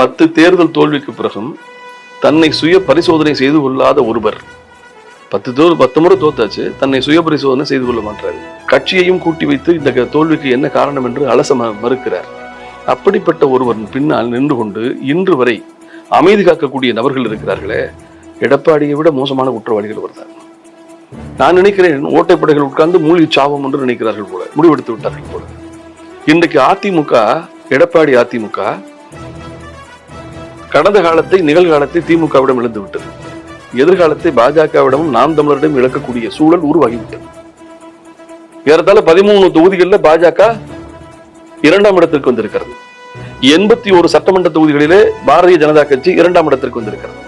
10 தேர்தல் தோல்விக்கு பிறகும் தன்னை சுய பரிசோதனை செய்து கொள்ளாத ஒருவர் 10 முறை தோத்தாச்சு, தன்னை சுய பரிசோதனை செய்து கொள்ள மாட்டாரு. கட்சியையும் கூட்டி வைத்து இந்த தோல்விக்கு என்ன காரணம் என்று அலச மறுக்கிறார். அப்படிப்பட்ட ஒருவர் பின்னால் நின்று கொண்டு இன்று வரை அமைதி காக்கக்கூடிய நபர்கள் இருக்கிறார்களே, எடப்பாடியை விட மோசமான குற்றவாளிகள் வருகிறார். நான் நினைக்கிறேன் ஓட்டைப்படைகள் உட்கார்ந்து மூழ்கி சாவம் என்று நினைக்கிறார்கள் போல, முடிவெடுத்து விட்டார்கள் போல. இன்றைக்கு அதிமுக, எடப்பாடி அதிமுக கடந்த காலத்தை நிகழ்காலத்தை திமுகவிடம் இழந்து விட்டது. எதிர்காலத்தை பாஜகவிடமும் நாம் தமிழரிடம் இழக்கக்கூடிய சூழல் உருவாகிவிட்டது. ஏறத்தாழ 13 தொகுதிகளில் பாஜக 2ஆம் இடத்திற்கு வந்திருக்கிறது. 81 சட்டமன்ற தொகுதிகளிலே பாரதிய ஜனதா கட்சி 2ஆம் இடத்திற்கு வந்திருக்கிறது.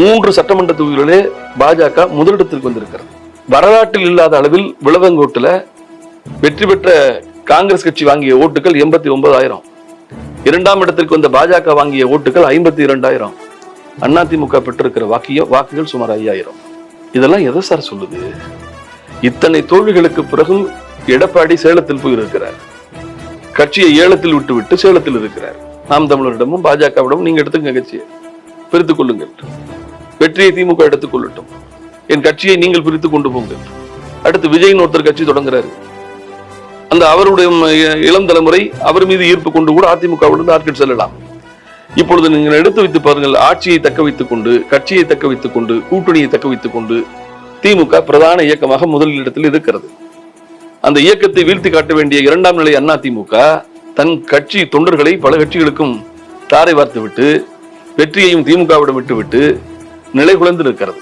3 சட்டமன்ற தொகுதிகளிலே பாஜக முதலிடத்திற்கு வந்திருக்கிறது. வரலாற்றில் இல்லாத அளவில் விளவங்கோட்டில் வெற்றி பெற்ற காங்கிரஸ் கட்சி வாங்கிய ஓட்டுகள் 89,000. 2ஆம் இடத்திற்கு வந்த பாஜக வாங்கிய ஓட்டுகள் 52,000. அதிமுக பெற்றிருக்கிற வாக்குகள் சுமார் 5,000. இதெல்லாம் எதை சார் சொல்லுது? இத்தனை தோல்விகளுக்கு பிறகும் எடப்பாடி சேலத்தில் போயிருக்கிறார். கட்சியை ஏலத்தில் விட்டு சேலத்தில் இருக்கிறார். நாம் தமிழரிடமும் பாஜகவிடமும் நீங்க எடுத்துங்க, கட்சியை பிரித்துக் கொள்ளுங்கள், வெற்றியை திமுக எடுத்துக் கொள்ளட்டும், என் கட்சியை நீங்கள் பிரித்துக் கொண்டு போங்கள். அடுத்து விஜயின் ஒருத்தர் கட்சி தொடங்குறாரு. அந்த அவருடைய இளம் தலைமுறை அவர் மீது ஈர்ப்பு கொண்டு கூட அதிமுகவிலிருந்து ஆட்கள் செல்லலாம். இப்பொழுது நீங்கள் எடுத்து வைத்து பாருங்கள், ஆட்சியை தக்க வைத்துக் கொண்டு, கட்சியை தக்க வைத்துக் கொண்டு, கூட்டணியை தக்க வைத்துக் கொண்டு திமுக பிரதான இயக்கமாக முதலிடத்தில் இருக்கிறது. அந்த இயக்கத்தை வீழ்த்தி காட்ட வேண்டிய 2ஆம் நிலை அதிமுக தன் கட்சி தொண்டர்களை பல கட்சிகளுக்கும் தாரை வார்த்து விட்டு வெற்றியையும் திமுகவிடம் விட்டுவிட்டு நிலை குலைந்து இருக்கிறது.